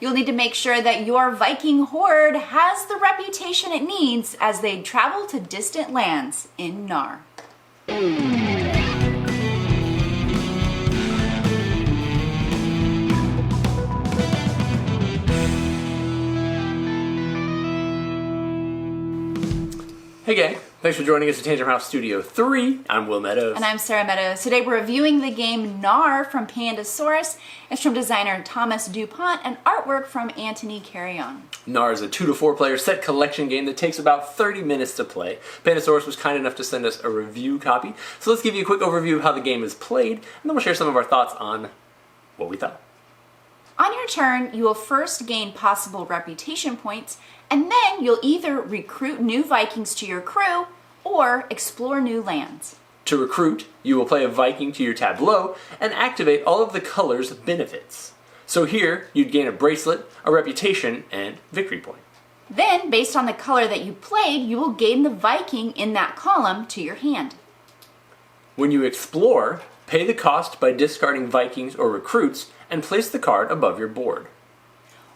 You'll need to make sure that your Viking horde has the reputation it needs as they travel to distant lands in Knarr. Hey gang, thanks for joining us at Tantrum House Studio 3. I'm Will Meadows. And I'm Sara Meadows. Today we're reviewing the game Knarr from Pandasaurus. It's from designer Thomas DuPont and artwork from Anthony Carrion. Knarr is a 2 to 4 player set collection game that takes about 30 minutes to play. Pandasaurus was kind enough to send us a review copy, so let's give you a quick overview of how the game is played, and then we'll share some of our thoughts on what we thought. On your turn, you will first gain possible reputation points, and then you'll either recruit new Vikings to your crew or explore new lands. To recruit, you will play a Viking to your tableau and activate all of the color's benefits. So here, you'd gain a bracelet, a reputation, and victory point. Then, based on the color that you played, you will gain the Viking in that column to your hand. When you explore, pay the cost by discarding Vikings or recruits and place the card above your board.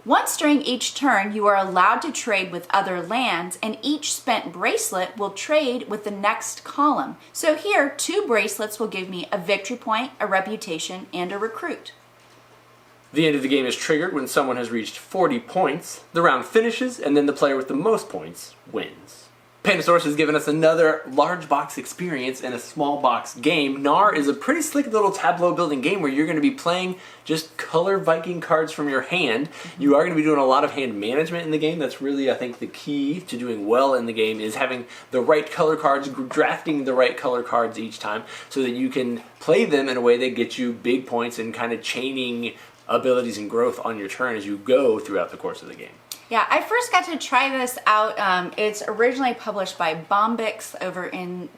Once during each turn, you are allowed to trade with other lands, and each spent bracelet will trade with the next column. So here, 2 bracelets will give me a victory point, a reputation, and a recruit. The end of the game is triggered when someone has reached 40 points. The round finishes, and then the player with the most points wins. Pandasaurus has given us another large box experience in a small box game. Knarr is a pretty slick little tableau building game where you're going to be playing just color Viking cards from your hand. You are going to be doing a lot of hand management in the game. That's really, I think, the key to doing well in the game is having the right color cards, drafting the right color cards each time so that you can play them in a way that gets you big points and kind of chaining abilities and growth on your turn as you go throughout the course of the game. Yeah, I first got to try this out. It's originally published by Bombix over in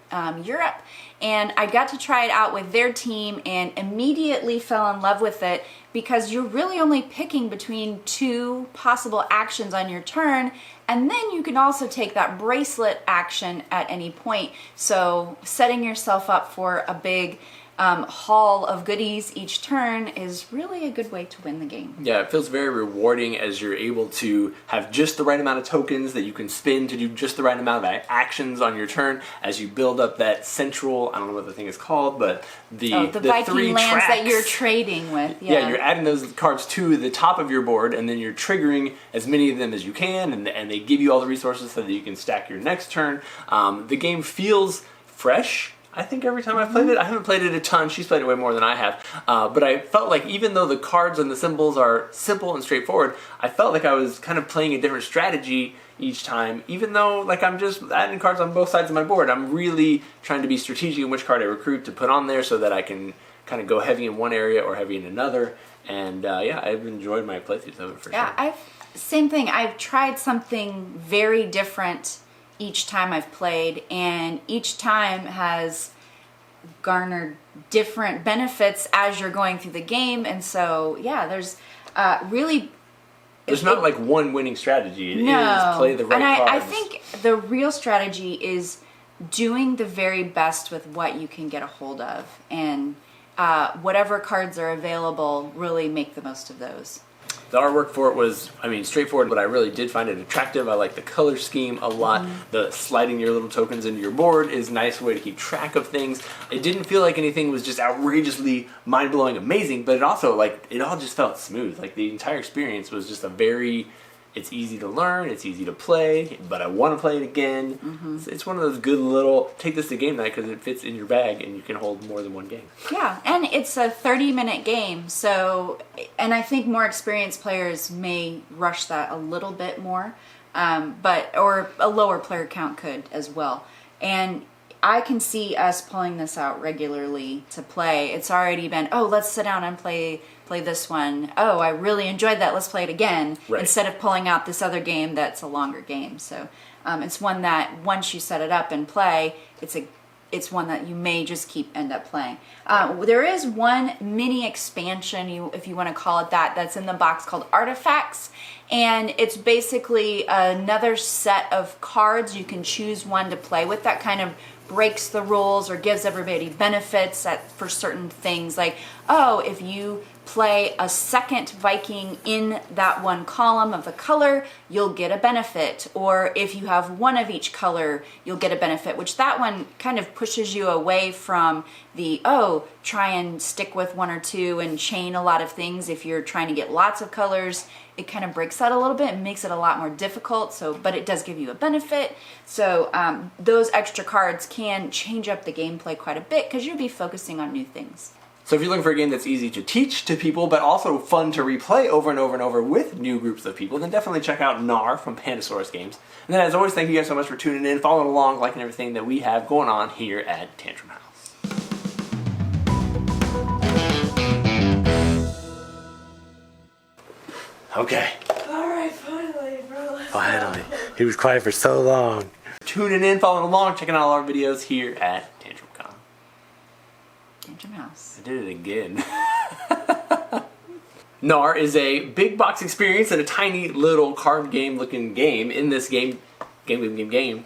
Europe, and I got to try it out with their team and immediately fell in love with it because you're really only picking between 2 possible actions on your turn, and then you can also take that bracelet action at any point. So setting yourself up for a big haul of goodies each turn is really a good way to win the game. Yeah, it feels very rewarding as you're able to have just the right amount of tokens that you can spin to do just the right amount of actions on your turn as you build up that central, I don't know what the thing is called, but the Viking 3 lands tracks that you're trading with. Yeah, you're adding those cards to the top of your board, and then you're triggering as many of them as you can, and they give you all the resources so that you can stack your next turn. The game feels fresh. I think every time I've played it, I haven't played it a ton, she's played it way more than I have, but I felt like even though the cards and the symbols are simple and straightforward, I felt like I was kind of playing a different strategy each time, even though like I'm just adding cards on both sides of my board. I'm really trying to be strategic in which card I recruit to put on there so that I can kind of go heavy in one area or heavy in another, and yeah, I've enjoyed my playthroughs of it for sure. Same thing, I've tried something very different each time I've played, and each time has garnered different benefits as you're going through the game. And so yeah, there's not like one winning strategy. It is play the right cards. cards. I think the real strategy is doing the very best with what you can get a hold of, and whatever cards are available, really make the most of those. The artwork for it was, straightforward, but I really did find it attractive. I like the color scheme a lot. The sliding your little tokens into your board is a nice way to keep track of things. It didn't feel like anything was just outrageously mind-blowing amazing, but it also, it all just felt smooth. Like, the entire experience was just it's easy to learn, it's easy to play, but I want to play it again. It's one of those good little, take this to game night because it fits in your bag and you can hold more than one game. Yeah, and it's a 30-minute game, so, and I think more experienced players may rush that a little bit more, or a lower player count could as well. And I can see us pulling this out regularly to play. It's already been, oh, let's sit down and play this one. Oh, I really enjoyed that. Let's play it again. Right. Instead of pulling out this other game that's a longer game. So it's one that once you set it up and play, it's one that you may just end up playing. There is one mini expansion, if you want to call it that, that's in the box called Artifacts. And it's basically another set of cards. You can choose one to play with that kind of breaks the rules or gives everybody benefits for certain things. Like, oh, if you play a second Viking in that one column of the color, you'll get a benefit. Or if you have one of each color, you'll get a benefit, which that one kind of pushes you away from the, oh, try and stick with one or two and chain a lot of things. If you're trying to get lots of colors, it kind of breaks that a little bit and makes it a lot more difficult. So, but it does give you a benefit. So those extra cards can change up the gameplay quite a bit because you'll be focusing on new things. So if you're looking for a game that's easy to teach to people, but also fun to replay over and over and over with new groups of people, then definitely check out Knarr from Pandasaurus Games. And then as always, thank you guys so much for tuning in, following along, liking everything that we have going on here at Tantrum House. Okay. Alright, finally, bro. Finally. He was quiet for so long. Tuning in, following along, checking out all our videos here at Tantrum House. I did it again. Knarr is a big box experience and a tiny little card game looking game. In this game, game.